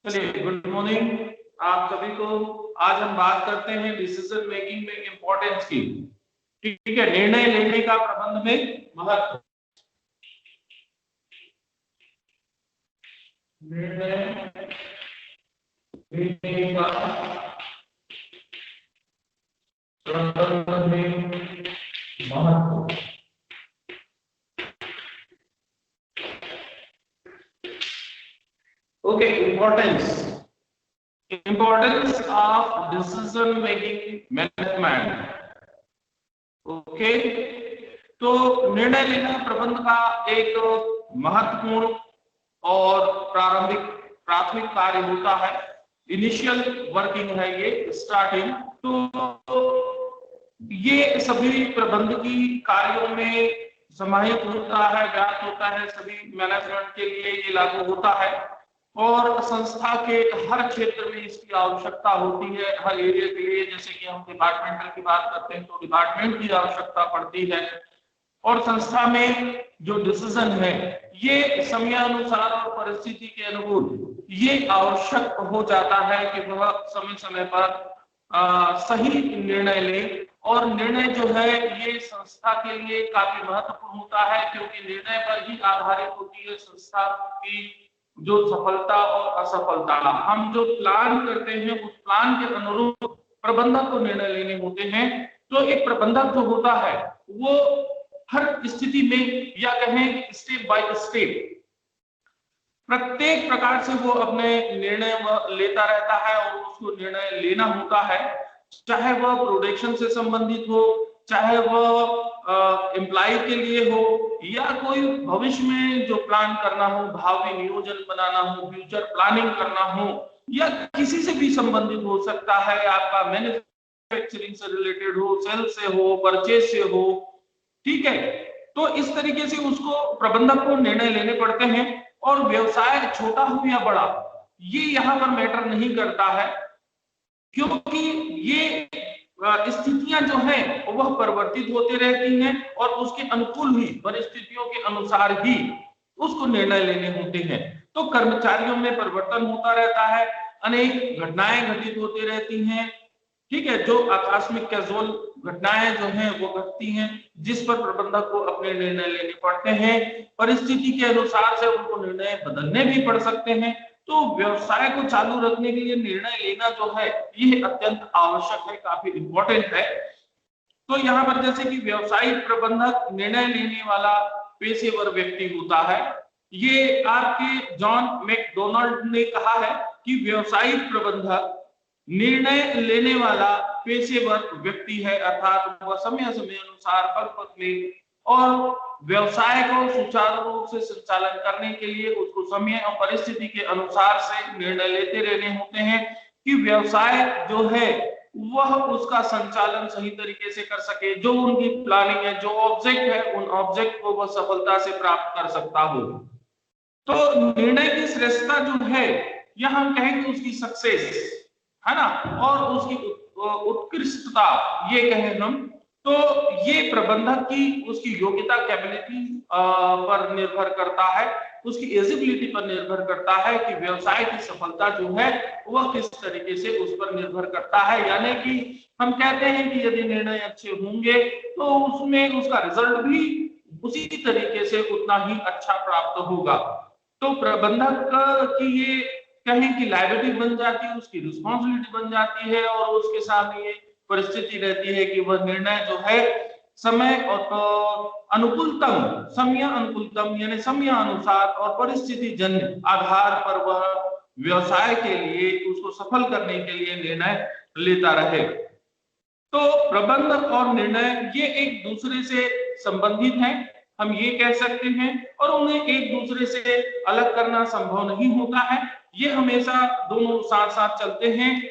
चलिए, good morning आप सभी को। आज हम बात करते हैं डिसीजन मेकिंग में इंपॉर्टेंस की। ठीक है, निर्णय लेने का प्रबंध में महत्व। निर्णय लेने का प्रबंध में महत्व। Okay, importance of decision making management. Okay, तो निर्णय लेना प्रबंध का एक महत्वपूर्ण और प्राथमिक कार्य होता है। इनिशियल वर्किंग है ये, स्टार्टिंग। तो ये सभी प्रबंध की कार्यों में समाहित होता है, व्याप्त होता है। सभी मैनेजमेंट के लिए ये लागू होता है और संस्था के हर क्षेत्र में इसकी आवश्यकता होती है। हर एरिया के लिए, जैसे कि हम डिपार्टमेंटल की बात करते हैं तो डिपार्टमेंट की आवश्यकता पड़ती है। और संस्था में जो डिसीजन है ये समयानुसार और परिस्थिति के अनुकूल ये आवश्यक हो जाता है कि वह समय समय पर सही निर्णय ले। और निर्णय जो है ये संस्था के लिए काफी महत्वपूर्ण होता है, क्योंकि निर्णय पर ही आधारित होती है संस्था की जो सफलता और असफलता। हम जो प्लान करते हैं उस प्लान के अनुरूप प्रबंधक को निर्णय लेने होते हैं। तो एक प्रबंधक जो होता है वो हर स्थिति में, या कहें स्टेप बाय स्टेप, प्रत्येक प्रकार से वो अपने निर्णय लेता रहता है और उसको निर्णय लेना होता है। चाहे वह प्रोडक्शन से संबंधित हो, चाहे वह एम्प्लॉय के लिए हो, या कोई भविष्य में जो प्लान करना हो, भावी नियोजन बनाना हो, फ्यूचर प्लानिंग करना हो, या किसी से भी संबंधित हो सकता है। आपका मैन्युफैक्चरिंग से रिलेटेड हो, सेल से हो, परचेज से हो। ठीक है, तो इस तरीके से उसको प्रबंधक को निर्णय लेने पड़ते हैं। और व्यवसाय छोटा हो या बड़ा, ये यहाँ पर मैटर नहीं करता है, क्योंकि ये स्थितियां जो हैं वह परिवर्तित होती रहती हैं और उसके अनुकूल ही, परिस्थितियों के अनुसार ही उसको निर्णय लेने होते हैं। तो कर्मचारियों में परिवर्तन होता रहता है, अनेक घटनाएं घटित होती रहती हैं। ठीक है, जो आकस्मिक कैजुअल घटनाएं जो हैं वो घटती हैं, जिस पर प्रबंधक को अपने निर्णय लेने पड़ते हैं। परिस्थिति के अनुसार से उनको निर्णय बदलने भी पड़ सकते हैं। तो व्यवसाय को चालू रखने के लिए निर्णय लेना जो है ये अत्यंत आवश्यक है, काफी इंपॉर्टेंट है। तो यहाँ पर जैसे कि व्यवसायिक प्रबंधक निर्णय लेने वाला पेशेवर व्यक्ति होता है। ये आपके जॉन मैकडोनाल्ड ने कहा है कि व्यवसायिक प्रबंधक निर्णय लेने वाला पेशेवर व्यक्ति है, अर्थात वह समय समय अनुसार पद में और व्यवसाय को सुचारू रूप से संचालन करने के लिए उसको समय और परिस्थिति के अनुसार से निर्णय लेते रहने होते हैं कि व्यवसाय जो है वह उसका संचालन सही तरीके से कर सके। जो उनकी प्लानिंग है, जो ऑब्जेक्ट है, उन ऑब्जेक्ट को वह सफलता से प्राप्त कर सकता हो। तो निर्णय की श्रेष्ठता जो है, या हम कहेंगे उसकी सक्सेस, है ना, और उसकी उत्कृष्टता ये कहें हम, तो ये प्रबंधक की उसकी योग्यता, कैपेबिलिटी पर निर्भर करता है, उसकी एजिबिलिटी पर निर्भर करता है कि व्यवसाय की सफलता जो है वह किस तरीके से उस पर निर्भर करता है। यानी कि हम कहते हैं कि यदि निर्णय अच्छे होंगे तो उसमें उसका रिजल्ट भी उसी तरीके से उतना ही अच्छा प्राप्त होगा। तो प्रबंधक की ये कहें कि लायबिलिटी बन जाती है, उसकी रिस्पॉन्सिबिलिटी बन जाती है, और उसके सामने ये परिस्थिति रहती है कि वह निर्णय जो है समय और अनुकूलतम, समय अनुकूलतम यानी समय अनुसार और परिस्थिति जन्य आधार पर वह व्यवसाय के लिए, उसको सफल करने के लिए निर्णय लेता रहे। तो प्रबंधक और निर्णय ये एक दूसरे से संबंधित हैं, हम ये कह सकते हैं, और उन्हें एक दूसरे से अलग करना संभव नहीं होता है। ये हमेशा दोनों साथ साथ चलते हैं।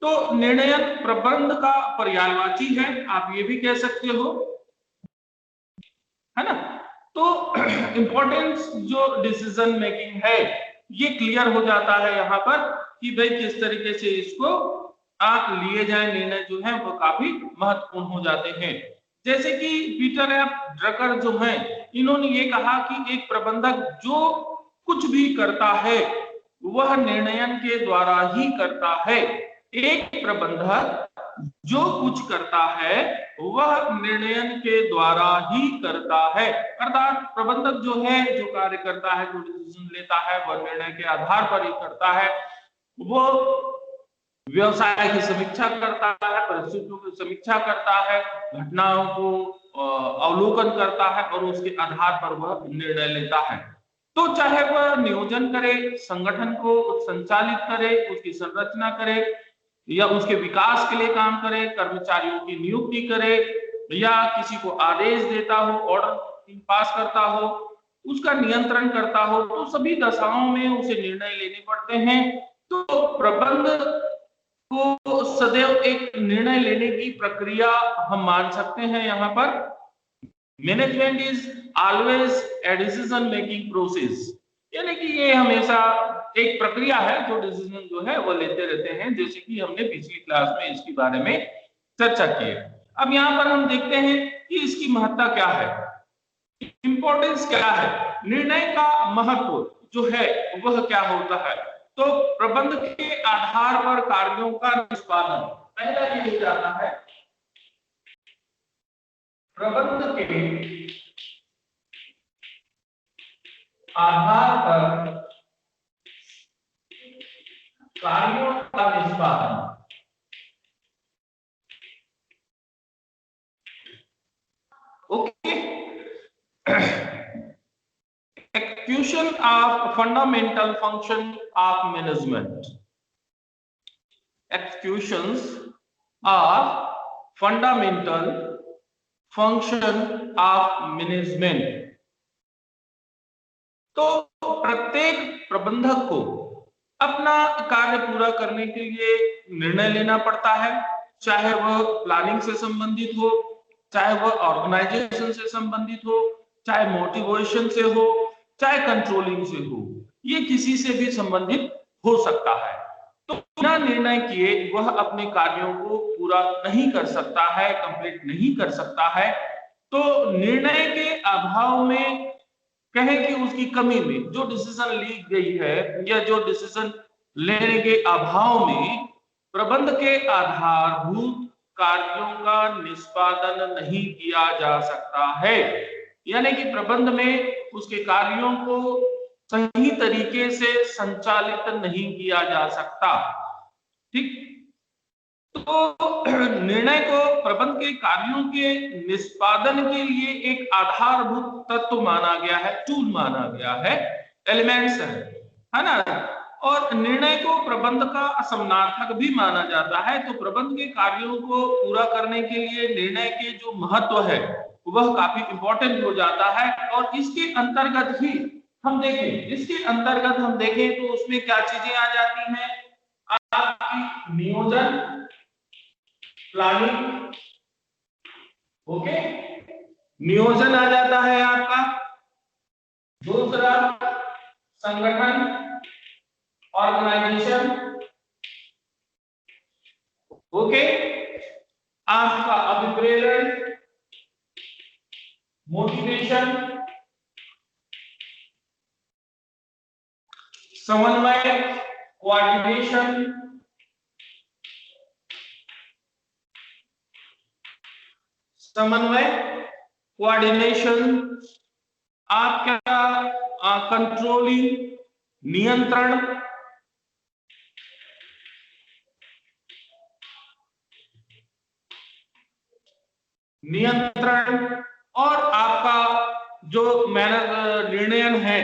तो निर्णय प्रबंध का पर्यायवाची है, आप ये भी कह सकते हो, है ना। तो इंपॉर्टेंस जो डिसीजन मेकिंग है ये क्लियर हो जाता है यहाँ पर कि भाई किस तरीके से इसको लिए जाए निर्णय जो है वो काफी महत्वपूर्ण हो जाते हैं। जैसे कि पीटर एफ ड्रकर जो हैं, इन्होंने ये कहा कि एक प्रबंधक जो कुछ भी करता है वह निर्णयन के द्वारा ही करता है। एक प्रबंधक जो कुछ करता है वह निर्णयन के द्वारा ही करता है। अर्थात प्रबंधक जो है, जो कार्य करता है, जो डिसीजन लेता है, वह निर्णय के आधार पर ही करता है। वो व्यवसाय की समीक्षा करता है, परिस्थितियों की समीक्षा करता है, घटनाओं को अवलोकन करता है और उसके आधार पर वह निर्णय लेता है। तो चाहे वह नियोजन करे, संगठन को संचालित करे, उसकी संरचना करे या उसके विकास के लिए काम करे, कर्मचारियों की नियुक्ति करे या किसी को आदेश देता हो, ऑर्डर पास करता हो, उसका नियंत्रण करता हो, तो सभी दशाओं में उसे निर्णय लेने पड़ते हैं। तो प्रबंध को सदैव एक निर्णय लेने की प्रक्रिया हम मान सकते हैं। यहाँ पर management is always a decision making process, यानी कि ये हमेशा एक प्रक्रिया है जो डिसीजन जो है वो लेते रहते हैं, जैसे कि हमने पिछली क्लास में इसके बारे में चर्चा की है। अब यहाँ पर हम देखते हैं कि इसकी महत्ता क्या है, इंपॉर्टेंस क्या है, निर्णय का महत्व जो है वह क्या होता है। तो प्रबंध के आधार पर कार्यों का निष्पादन, पहला ये हो जाता है प्रबंध के आधार पर कार्यों का निष्पादन। Okay, execution of fundamental function of management. Executions of fundamental function of management. तो प्रत्येक प्रबंधक को अपना कार्य पूरा करने के लिए निर्णय लेना पड़ता है, चाहे वह प्लानिंग से संबंधित हो, चाहे वह ऑर्गेनाइजेशन से संबंधित हो, चाहे मोटिवेशन से हो, चाहे कंट्रोलिंग से हो, ये किसी से भी संबंधित हो सकता है। तो बिना निर्णय किए वह अपने कार्यों को पूरा नहीं कर सकता है, कंप्लीट नहीं कर सकता है। तो निर्णय के अभाव में, कहें कि उसकी कमी में जो डिसीजन ली गई है या जो डिसीजन लेने के अभाव में प्रबंध के आधारभूत कार्यों का निष्पादन नहीं किया जा सकता है, यानी कि प्रबंध में उसके कार्यों को सही तरीके से संचालित नहीं किया जा सकता। ठीक, तो निर्णय को प्रबंध के कार्यों के निष्पादन के लिए एक आधारभूत तत्व माना गया है, टूल माना गया है, एलिमेंट्स है ना। और निर्णय को प्रबंध का असमानार्थक भी माना जाता है। तो प्रबंध के कार्यों को पूरा करने के लिए निर्णय के जो महत्व है वह काफी इंपॉर्टेंट हो जाता है। और इसके अंतर्गत ही हम देखें, इसके अंतर्गत हम देखें तो उसमें क्या चीजें आ जाती हैं, आपकी नियोजन, प्लानिंग, ओके, नियोजन आ जाता है आपका, दूसरा संगठन, ऑर्गेनाइजेशन, ओके, आपका अभिप्रेरण, मोटिवेशन, समन्वय, कोऑर्डिनेशन, समन्वय, कोऑर्डिनेशन, आपका कंट्रोलिंग, नियंत्रण, और आपका जो निर्णयन है,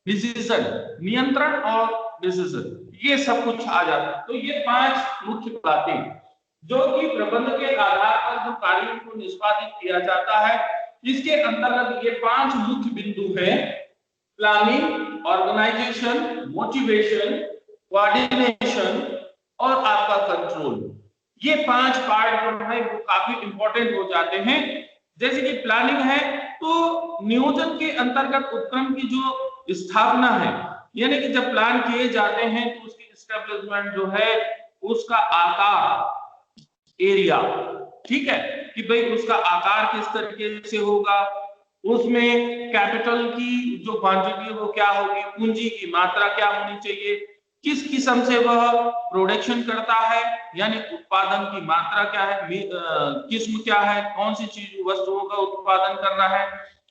डिसीजन, नियंत्रण और डिसीजन, ये सब कुछ आ जाता है। तो ये 5 मुख्य बातें जो कि प्रबंध के आधार पर जो कार्यों को निष्पादित किया जाता है, इसके अंतर्गत ये 5 मुख्य बिंदु हैं, प्लानिंग, ऑर्गेनाइजेशन, मोटिवेशन, कोऑर्डिनेशन और आपका कंट्रोल। ये 5 पार्ट जो है वो काफी इंपॉर्टेंट हो जाते हैं। जैसे कि प्लानिंग है तो नियोजन के अंतर्गत उपक्रम की जो स्थापना है, यानी कि जब प्लान किए जाते हैं तो उसकी एस्टेब्लिशमेंट जो है, उसका आकार, एरिया, ठीक है, कि भाई उसका आकार किस तरीके से होगा, उसमें कैपिटल की जो क्वांटिटी है वो क्या होगी, पूंजी की मात्रा क्या होनी चाहिए, किस किस्म से वह प्रोडक्शन करता है यानी उत्पादन की मात्रा क्या है, किस्म क्या है, कौन सी चीज वस्तुओं का उत्पादन कर रहा है,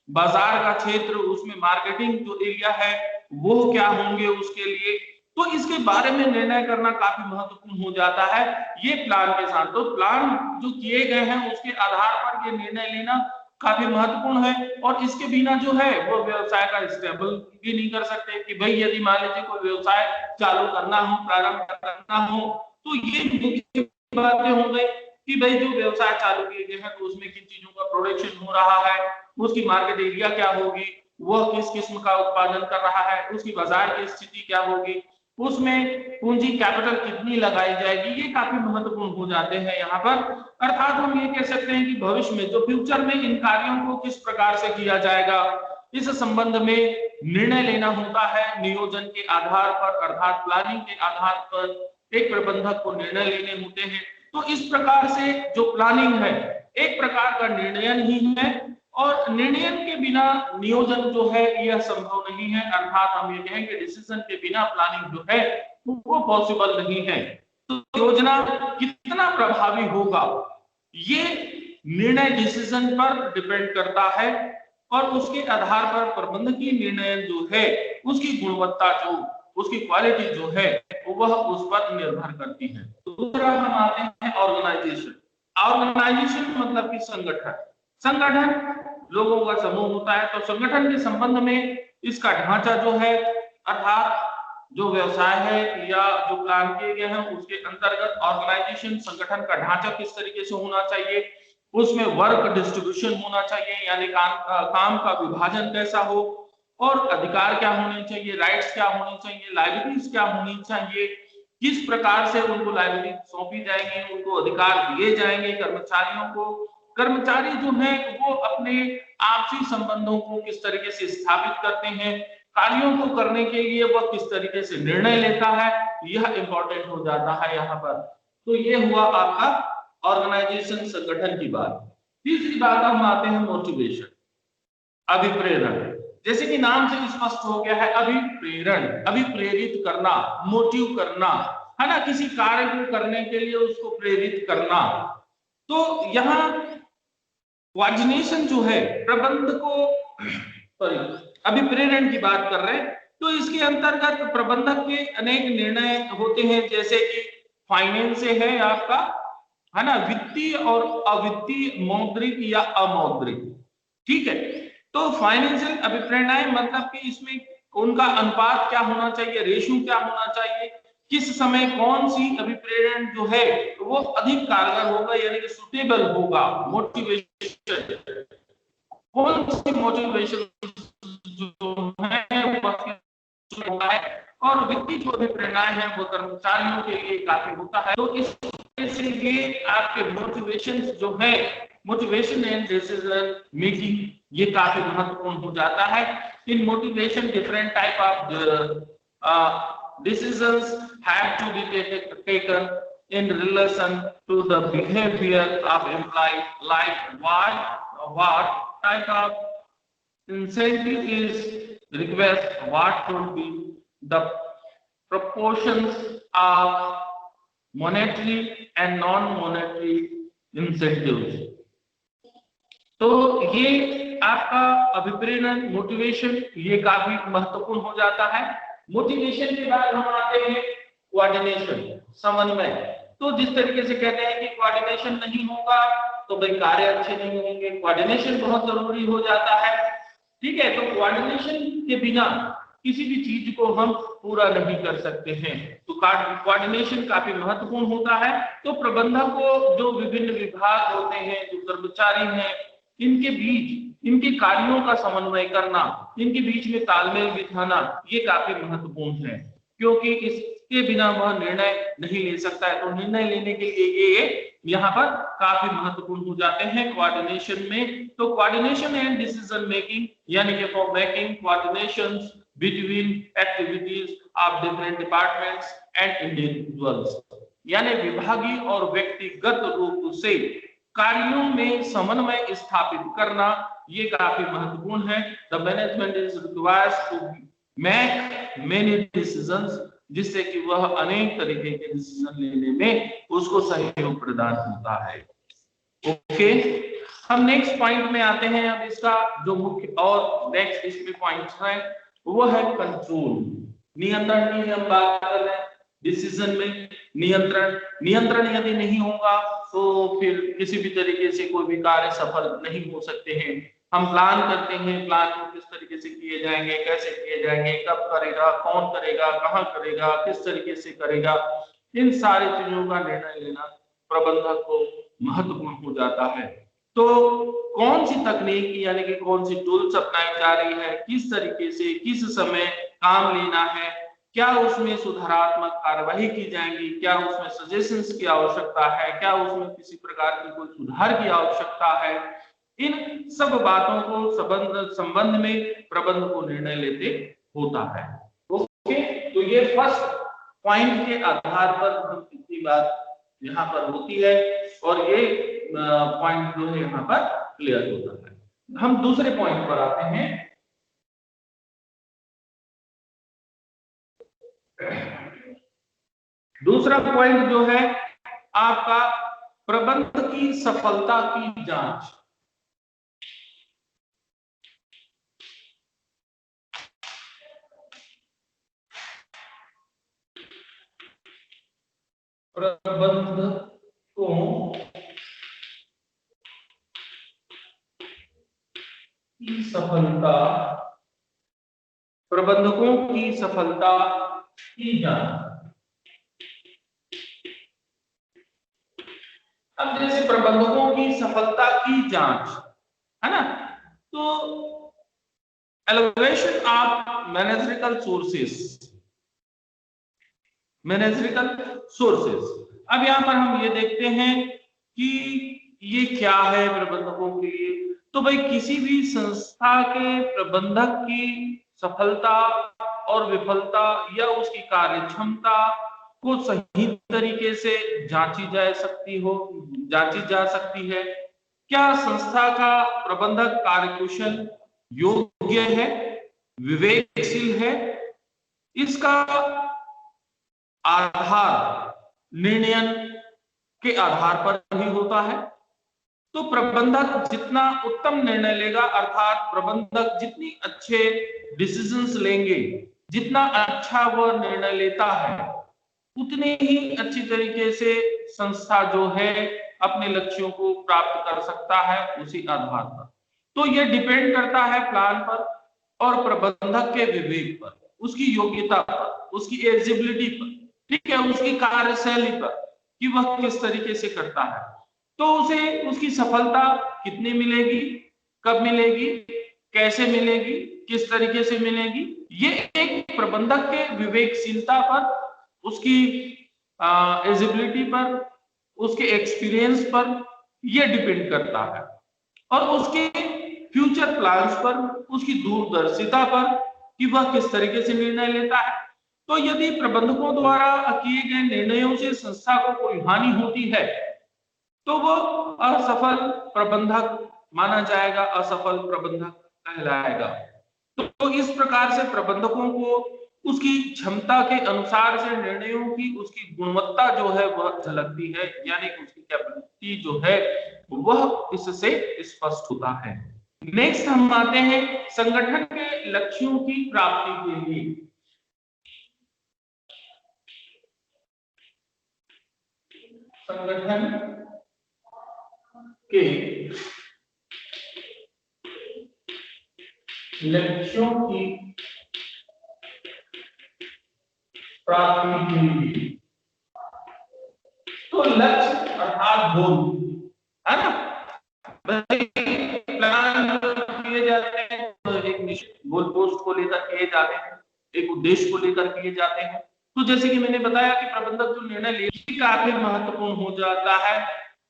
बाजार का क्षेत्र, उसमें मार्केटिंग जो एरिया है वो क्या होंगे उसके लिए। तो इसके बारे में निर्णय करना काफी महत्वपूर्ण हो जाता है ये प्लान के साथ। तो प्लान जो किए गए हैं उसके आधार पर ये निर्णय लेना काफी महत्वपूर्ण है। और इसके बिना जो है वो व्यवसाय का स्टेबल भी नहीं कर सकते कि भाई यदि मान लीजिए कोई व्यवसाय चालू करना हो, प्रारंभ करना हो, तो ये मुख्य बातें हो गई कि भाई जो व्यवसाय चालू किए गए हैं तो उसमें किन चीजों का प्रोडक्शन हो रहा है, उसकी मार्केट एरिया क्या होगी, वह किस किस्म का उत्पादन कर रहा है, उसकी बाजार की स्थिति क्या होगी, उसमें पूंजी कैपिटल कितनी लगाई जाएगी, ये काफी महत्वपूर्ण हो जाते हैं यहाँ पर। अर्थात हम ये कह सकते हैं कि भविष्य में जो फ्यूचर में इन कार्यों को किस प्रकार से किया जाएगा इस संबंध में निर्णय लेना होता है नियोजन के आधार पर, अर्थात प्लानिंग के आधार पर एक प्रबंधक को निर्णय लेने होते हैं। तो इस प्रकार से जो प्लानिंग है एक प्रकार का निर्णयन ही है और निर्णयन के बिना नियोजन जो है यह संभव नहीं है। अर्थात हम ये कहेंगे डिसीजन के बिना प्लानिंग जो है वो पॉसिबल नहीं है। तो योजना कितना प्रभावी होगा ये निर्णय डिसीजन पर डिपेंड करता है और उसके आधार पर प्रबंधकीय निर्णय जो है उसकी गुणवत्ता जो उसकी क्वालिटी जो है वह उस पर निर्भर करती है। दूसरा हम आते हैं ऑर्गेनाइजेशन। ऑर्गेनाइजेशन मतलब कि संगठन। संगठन लोगों का समूह होता है। तो संगठन के संबंध में इसका ढांचा जो है अर्थात जो व्यवसाय है या जो प्लान किए गए हैं उसके अंतर्गत ऑर्गेनाइजेशन संगठन का ढांचा किस तरीके से होना चाहिए, उसमें वर्क डिस्ट्रीब्यूशन होना चाहिए यानी काम का विभाजन कैसा हो और अधिकार क्या होने चाहिए, राइट्स क्या होने चाहिए, लायबिलिटीज क्या होनी चाहिए, किस प्रकार से उनको लायबिलिटी सौंपी जाएंगी, उनको अधिकार दिए जाएंगे कर्मचारियों को। कर्मचारी जो है वो अपने आपसी संबंधों को किस तरीके से स्थापित करते हैं, कार्यों को करने के लिए वह किस तरीके से निर्णय लेता है, यह इंपॉर्टेंट हो जाता है यहाँ पर। तो ये हुआ आपका ऑर्गेनाइजेशन संगठन की बात। तीसरी बात हम आते हैं मोटिवेशन, अभिप्रेरण। जैसे कि नाम से स्पष्ट हो गया है अभिप्रेरण, अभिप्रेरित करना, मोटिव करना है ना, किसी कार्य को करने के लिए उसको प्रेरित करना। तो यहाँ कोऑर्डिनेशन जो है प्रबंध को सॉरी अभिप्रेरण की बात कर रहे हैं तो इसके अंतर्गत प्रबंधक के अनेक निर्णय होते हैं जैसे कि फाइनेंस से है आपका है ना, वित्तीय और अवित्तीय, मौद्रिक या अमौद्रिक। ठीक है, तो फाइनेंशियल अभिप्रेरणाएं मतलब कि इसमें उनका अनुपात क्या होना चाहिए, रेशियो क्या होना चाहिए, किस समय कौन सी अभिप्रेरण जो है वो अधिक कारगर होगा यानी कि सुटेबल होगा, मोटिवेशन कौन सी मोटिवेशन जो है और वित्तीय जो अभिप्रेरणाएं हैं वो कर्मचारियों के लिए काफी होता है। तो इस से ये आपके मोटिवेशन जो है, मोटिवेशन एंड डिसीजन मेकिंग ये काफी महत्वपूर्ण हो जाता है। In motivation different type of decisions have to be taken in relation to the behavior of employee, like what type of incentive is request, what should be the proportions of monetary and non-monetary incentives। तो ये आपका अभिप्रेरण motivation ये काफी महत्वपूर्ण हो जाता है। Motivation के बाद हम आते हैं कोऑर्डिनेशन, समन्वय। तो जिस तरीके से कहते हैं कि कोऑर्डिनेशन नहीं होगा तो भाई कार्य अच्छे नहीं होंगे, कोऑर्डिनेशन बहुत जरूरी हो जाता है। ठीक है, तो कोऑर्डिनेशन के बिना किसी भी चीज को हम पूरा नहीं कर सकते हैं। तो कोऑर्डिनेशन काफी महत्वपूर्ण होता है। तो प्रबंधक को जो विभिन्न विभाग होते हैं, जो कर्मचारी हैं, इनके बीच इनके कार्यों का समन्वय करना, इनके बीच में तालमेल बिठाना ये काफी महत्वपूर्ण है क्योंकि इसके बिना वह निर्णय नहीं ले सकता है। तो निर्णय लेने के लिए ये यहाँ पर काफी महत्वपूर्ण हो जाते हैं कोऑर्डिनेशन में। तो कोऑर्डिनेशन एंड डिसीजन मेकिंग यानी कि for making coordination between activities of different departments and individuals, यानी विभागीय और व्यक्तिगत रूप से कार्यों में समन्वय स्थापित करना ये काफी महत्वपूर्ण है। The management is requires to make many decisions, जिससे कि वह अनेक तरीके के डिसीजन लेने में उसको सहयोग प्रदान होता है। ओके, हम नेक्स्ट पॉइंट में आते हैं। अब इसका जो मुख्य और नेक्स्ट इसमें पॉइंट्स है वो है कंट्रोल, नियंत्रण की हम बात कर रहे हैं। डिसीजन में नियंत्रण यदि नहीं होगा तो फिर किसी भी तरीके से कोई भी कार्य सफल नहीं हो सकते हैं। हम प्लान करते हैं, प्लान को किस तरीके से किए जाएंगे, कैसे किए जाएंगे, कब करेगा, कौन करेगा, कहाँ करेगा, किस तरीके से करेगा, इन सारी चीजों का निर्णय लेना प्रबंधक को महत्वपूर्ण हो जाता है। तो कौन सी तकनीक यानी कि कौन सी टूल्स अपनाई जा रही है, किस तरीके से किस समय काम लेना है, क्या उसमें सुधारात्मक कार्यवाही की जाएंगी, क्या उसमें सजेशंस की आवश्यकता है, क्या उसमें किसी प्रकार की कोई सुधार की आवश्यकता है, इन सब बातों को संबंध में प्रबंधक को निर्णय लेते होता है। ओके, तो ये फर्स्ट पॉइंट के आधार पर हम इतनी बात यहाँ पर होती है और ये पॉइंट जो है यहाँ पर क्लियर होता है। हम दूसरे पॉइंट पर आते हैं। दूसरा पॉइंट जो है आपका प्रबंध की सफलता की जांच। प्रबंधकों की सफलता की जांच। अब जैसे प्रबंधकों की सफलता की जांच है ना, तो एलोकेशन ऑफ मैनेजरिकल सोर्सेस। अब यहां पर हम ये देखते हैं कि ये क्या है प्रबंधकों के लिए। तो भाई किसी भी संस्था के प्रबंधक की सफलता और विफलता या उसकी कार्य क्षमता को सही तरीके से जांची जा सकती है। क्या संस्था का प्रबंधक कार्यकुशल, योग्य है, विवेकशील है, इसका आधार निर्णय के आधार पर ही होता है। तो प्रबंधक जितना उत्तम निर्णय लेगा, अर्थात प्रबंधक जितनी अच्छे डिसीजंस लेंगे, जितना अच्छा वह निर्णय लेता है, उतने ही अच्छी तरीके से संस्था जो है अपने लक्ष्यों को प्राप्त कर सकता है उसी आधार पर। तो यह डिपेंड करता है प्लान पर और प्रबंधक के विवेक पर, उसकी योग्यता पर, उसकी एलिजिबिलिटी पर, ठीक है, उसकी कार्यशैली पर कि वह किस तरीके से करता है। तो उसे उसकी सफलता कितनी मिलेगी, कब मिलेगी, कैसे मिलेगी, किस तरीके से मिलेगी, ये एक प्रबंधक के विवेकशीलता पर, उसकी एलिजिबिलिटी पर, उसके एक्सपीरियंस पर ये डिपेंड करता है और उसके फ्यूचर प्लान्स पर, उसकी दूरदर्शिता पर कि वह किस तरीके से निर्णय लेता है। तो यदि प्रबंधकों द्वारा किए गए निर्णयों से संस्था को कोई हानि होती है तो वो असफल प्रबंधक माना जाएगा, असफल प्रबंधक कहलाएगा। तो इस प्रकार से प्रबंधकों को उसकी क्षमता के अनुसार से निर्णयों की उसकी गुणवत्ता जो है वह झलकती है, यानी उसकी कैपेबिलिटी जो है वह इससे स्पष्ट होता है। नेक्स्ट हम आते हैं संगठन के लक्ष्यों की प्राप्ति के लिए। संगठन के लक्ष्यों की प्राप्ति के लिए, तो लक्ष्य अर्थात गोल है ना, प्लान किए जाते हैं तो एक निश्चित गोल पोस्ट को लेकर किए जाते हैं, एक उद्देश्य को लेकर किए जाते हैं। तो जैसे कि मैंने बताया कि प्रबंधक जो निर्णय लेने काफी महत्वपूर्ण हो जाता है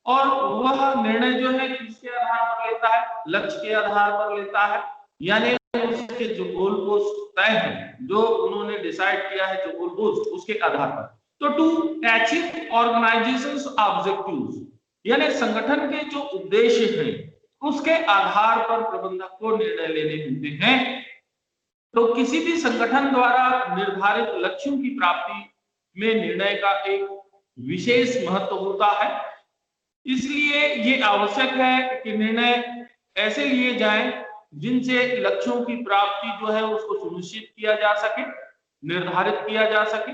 और वह निर्णय जो है किसके आधार पर लेता है, लक्ष्य के आधार पर लेता है, यानी उसके जो गोल पोस्ट तय है, जो उन्होंने डिसाइड किया है, जो गोल पोस्ट उसके आधार पर। तो टू अचीव ऑर्गेनाइजेशंस ऑब्जेक्टिव्स, यानी संगठन के जो उद्देश्य हैं उसके आधार पर प्रबंधक को निर्णय लेने होते हैं। तो किसी भी संगठन द्वारा निर्धारित लक्ष्यों की प्राप्ति में निर्णय का एक विशेष महत्व होता है। इसलिए ये आवश्यक है कि निर्णय ऐसे लिए जाएं जिनसे लक्ष्यों की प्राप्ति जो है उसको सुनिश्चित किया जा सके, निर्धारित किया जा सके,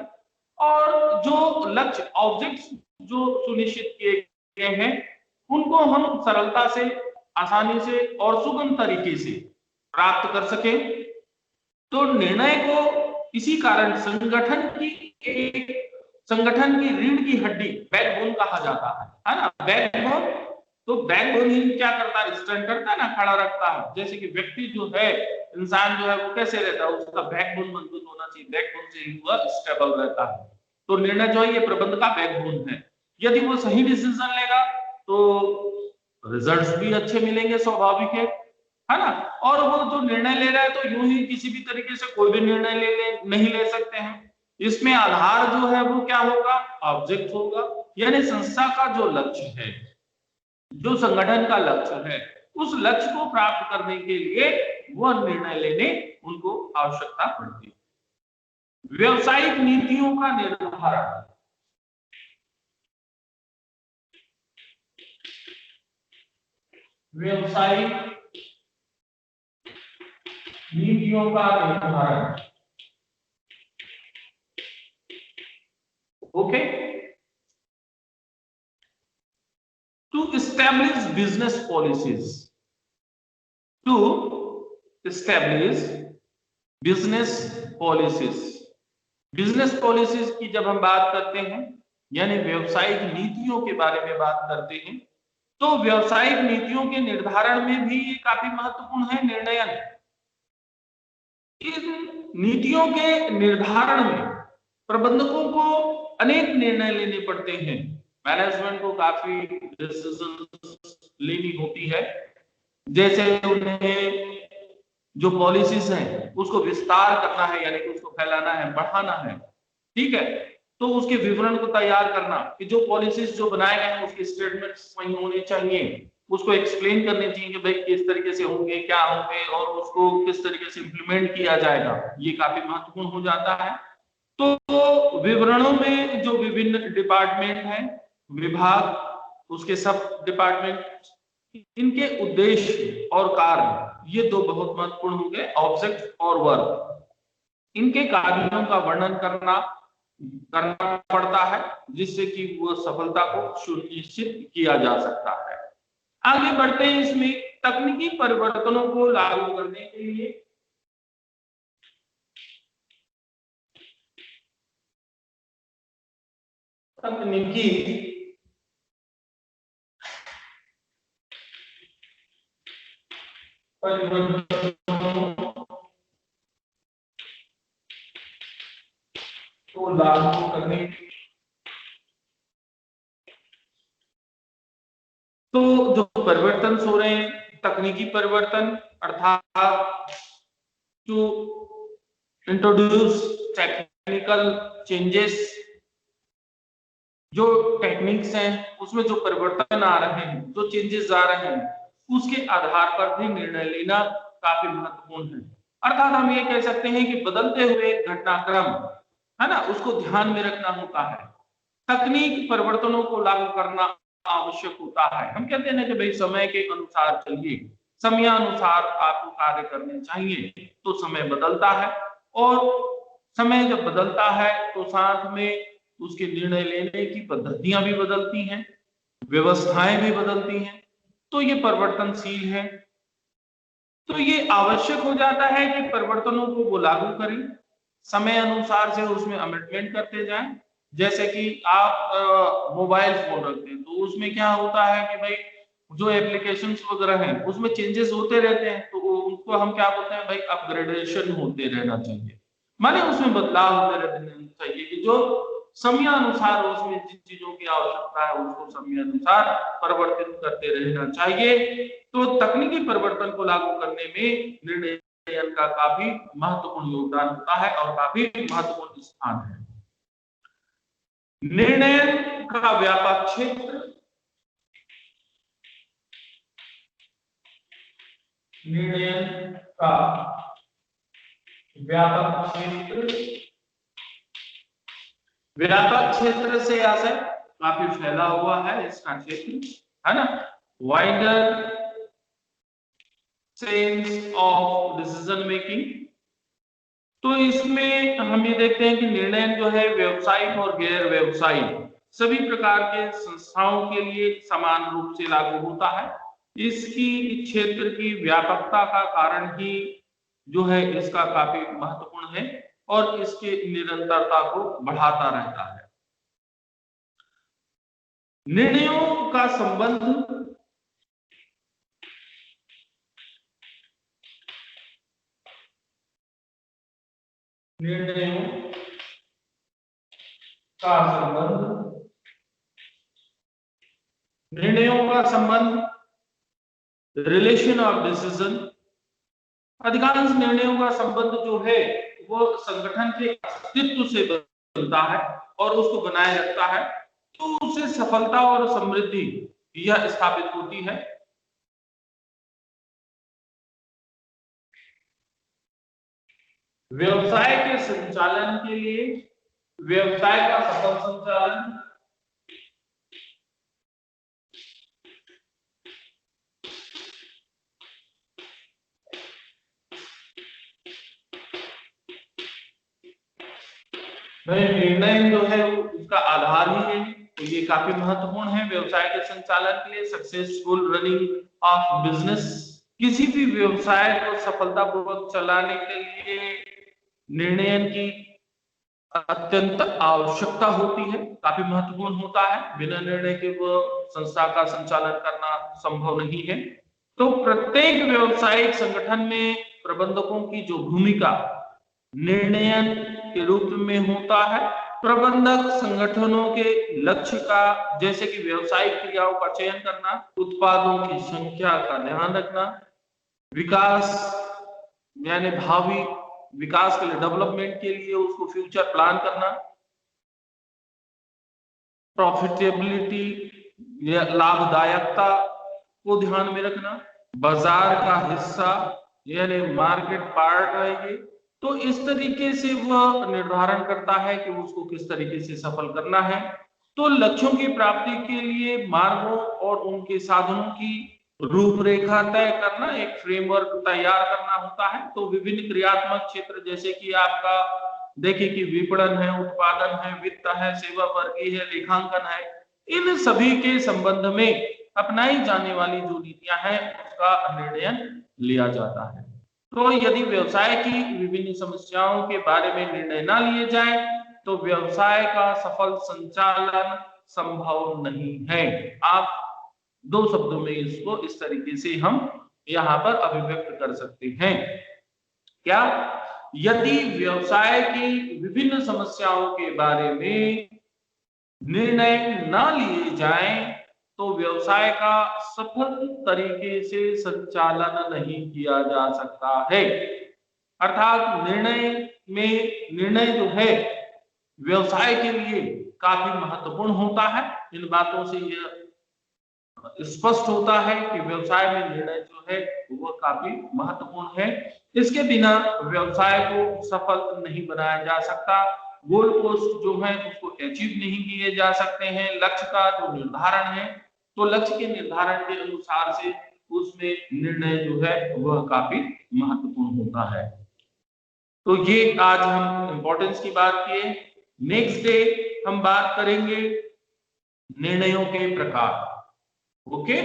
और जो लक्ष्य ऑब्जेक्ट्स जो सुनिश्चित किए गए हैं उनको हम सरलता से, आसानी से और सुगम तरीके से प्राप्त कर सकें। तो निर्णय को इसी कारण संगठन की रीढ़ की हड्डी, बैकबोन कहा जाता है ना। बैकबोन, तो बैकबोन ही क्या करता है, स्टैंड करता है ना, खड़ा रखता है। जैसे कि व्यक्ति जो है, इंसान जो है वो कैसे रहता है, उसका बैकबोन मजबूत होना चाहिए, बैकबोन से ही वह स्टेबल रहता है। तो निर्णय जो है ये प्रबंध का बैकबोन है। यदि वो सही डिसीजन लेगा तो रिजल्ट्स भी अच्छे मिलेंगे, स्वाभाविक है ना। और वो जो निर्णय ले रहा है तो यूं ही किसी भी तरीके से कोई भी निर्णय नहीं ले सकते हैं। इसमें आधार जो है वो क्या होगा, ऑब्जेक्ट होगा, यानी संस्था का जो लक्ष्य है, जो संगठन का लक्ष्य है, उस लक्ष्य को प्राप्त करने के लिए वह निर्णय लेने उनको आवश्यकता पड़ती है। व्यवसायिक नीतियों का निर्धारण, व्यवसायिक नीतियों का निर्धारण, okay. To establish business policies, to establish business policies. Business policies की जब हम बात करते हैं, यानी व्यवसायिक नीतियों के बारे में बात करते हैं, तो व्यवसायिक नीतियों के निर्धारण में भी ये काफी महत्वपूर्ण है निर्णय। इन नीतियों के निर्धारण में प्रबंधकों को अनेक निर्णय लेने पड़ते हैं। मैनेजमेंट को काफी डिसीजन लेनी होती है, जैसे उन्हें जो पॉलिसीज हैं उसको विस्तार करना है, यानी कि उसको फैलाना है, बढ़ाना है, ठीक है। तो उसके विवरण को तैयार करना कि जो पॉलिसीज जो बनाए गए हैं उसके स्टेटमेंट्स वही होने चाहिए, उसको एक्सप्लेन करने चाहिए कि भाई किस तरीके से होंगे, क्या होंगे, और उसको किस तरीके से इंप्लीमेंट किया जाएगा, ये काफी महत्वपूर्ण हो जाता है। तो विवरणों में जो विभिन्न डिपार्टमेंट हैं, विभाग, उसके सब डिपार्टमेंट, इनके उद्देश्य और कार्य, ये दो बहुत महत्वपूर्ण होंगे, ऑब्जेक्ट और वर्क। इनके कार्यों का वर्णन करना पड़ता है जिससे कि वो सफलता को सुनिश्चित किया जा सकता है। आगे बढ़ते हैं, इसमें तकनीकी परिवर्तनों को लागू करने के लिए तकनीकी परिवर्तनों को लागू करने के लिए, तो जो परिवर्तन हो रहे हैं, तकनीकी परिवर्तन अर्थात टू इंट्रोड्यूस टेक्निकल चेंजेस, जो टेक्निक्स हैं उसमें जो परिवर्तन आ रहे हैं, जो चेंजेस आ रहे हैं, उसके आधार पर भी निर्णय लेना काफी महत्वपूर्ण है। अर्थात हम ये कह सकते हैं कि बदलते हुए घटनाक्रम है ना, उसको ध्यान में रखना होता है। तकनीक परिवर्तनों को लागू करना आवश्यक होता है। हम कहते हैं ना कि भाई समय के अनुसार चलिए, समयानुसार आपको कार्य करने चाहिए। तो समय बदलता है, और समय जब बदलता है तो साथ में उसके निर्णय लेने की पद्धतियां भी बदलती हैं, व्यवस्थाएं भी बदलती हैं, तो ये परिवर्तनशील है। तो ये आवश्यक हो जाता है कि परिवर्तनों को वो लागू करें, समय अनुसार से उसमें अमेंडमेंट करते जाएं। जैसे कि आप मोबाइल फोन रखते हैं तो उसमें क्या होता है कि भाई जो एप्लीकेशंस वगैरह हैं उसमें चेंजेस होते रहते हैं, तो उनको हम क्या बोलते हैं, भाई अपग्रेडेशन होते रहना चाहिए, माने उसमें बदलाव होते रहना चाहिए कि जो समयानुसार उसमें जिन चीजों की आवश्यकता है उसको समयानुसार परिवर्तित करते रहना चाहिए। तो तकनीकी परिवर्तन को लागू करने में निर्णय का काफी महत्वपूर्ण योगदान होता है और काफी महत्वपूर्ण स्थान है। निर्णय का व्यापक क्षेत्र, निर्णय का व्यापक क्षेत्र, व्यापक क्षेत्र से आशय काफी फैला हुआ है इसका क्षेत्र, है ना। Wider sense of decision making, तो इसमें हम ये देखते हैं कि निर्णय जो है व्यावसायिक और गैर व्यावसायिक सभी प्रकार के संस्थाओं के लिए समान रूप से लागू होता है। इसकी क्षेत्र की व्यापकता का कारण ही जो है इसका काफी महत्वपूर्ण है और इसके निरंतरता को बढ़ाता रहता है। निर्णयों का संबंध निर्णयों का संबंध रिलेशन ऑफ डिसीजन, अधिकांश निर्णयों का संबंध जो है वो संगठन के अस्तित्व से बनता है और उसको बनाए रखता है, तो उससे सफलता और समृद्धि यह स्थापित होती है। व्यवसाय के संचालन के लिए, व्यवसाय का सफल संचालन निर्णय जो है उसका आधार ही है, तो ये काफी महत्वपूर्ण है व्यवसाय के संचालन के लिए। सक्सेसफुल रनिंग ऑफ बिजनेस, किसी भी व्यवसाय को सफलतापूर्वक चलाने के लिए निर्णय की अत्यंत आवश्यकता होती है, काफी महत्वपूर्ण होता है। बिना निर्णय के वो संस्था का संचालन करना संभव नहीं है। तो प्रत्येक व्यावसायिक संगठन में प्रबंधकों की जो भूमिका निर्णय के रूप में होता है, प्रबंधक संगठनों के लक्ष्य का, जैसे कि व्यावसायिक क्रियाओं का चयन करना, उत्पादों की संख्या का ध्यान रखना, विकास यानी भावी विकास के लिए, डेवलपमेंट के लिए उसको फ्यूचर प्लान करना, प्रॉफिटेबिलिटी या लाभदायकता को ध्यान में रखना, बाजार का हिस्सा यानी मार्केट पार्ट रहेगी। तो इस तरीके से वह निर्धारण करता है कि उसको किस तरीके से सफल करना है। तो लक्ष्यों की प्राप्ति के लिए मार्गों और उनके साधनों की रूपरेखा तय करना, एक फ्रेमवर्क तैयार करना होता है। तो विभिन्न क्रियात्मक क्षेत्र जैसे कि आपका देखिए कि विपणन है, उत्पादन है, वित्त है, सेवा वर्गीय है, लेखांकन है, इन सभी के संबंध में अपनाई जाने वाली जो नीतियां हैं उसका निर्णय लिया जाता है। तो यदि व्यवसाय की विभिन्न समस्याओं के बारे में निर्णय ना लिए जाए तो व्यवसाय का सफल संचालन संभव नहीं है। आप दो शब्दों में इसको इस तरीके से हम यहाँ पर अभिव्यक्त कर सकते हैं। क्या? यदि व्यवसाय की विभिन्न समस्याओं के बारे में निर्णय ना लिए जाएं तो व्यवसाय का सफल तरीके से संचालन नहीं किया जा सकता है। अर्थात निर्णय जो है व्यवसाय के लिए काफी महत्वपूर्ण होता है। इन बातों से यह स्पष्ट होता है कि व्यवसाय में निर्णय जो है वो काफी महत्वपूर्ण है। इसके बिना व्यवसाय को सफल नहीं बनाया जा सकता। गोल पोस्ट जो है उसको अचीव नहीं किए जा सकते हैं। लक्ष्य का जो निर्धारण है, तो लक्ष्य के निर्धारण के अनुसार से उसमें निर्णय जो है वह काफी महत्वपूर्ण होता है। तो ये आज हम इंपॉर्टेंस की बात किए। नेक्स्ट डे हम बात करेंगे निर्णयों के प्रकार। ओके।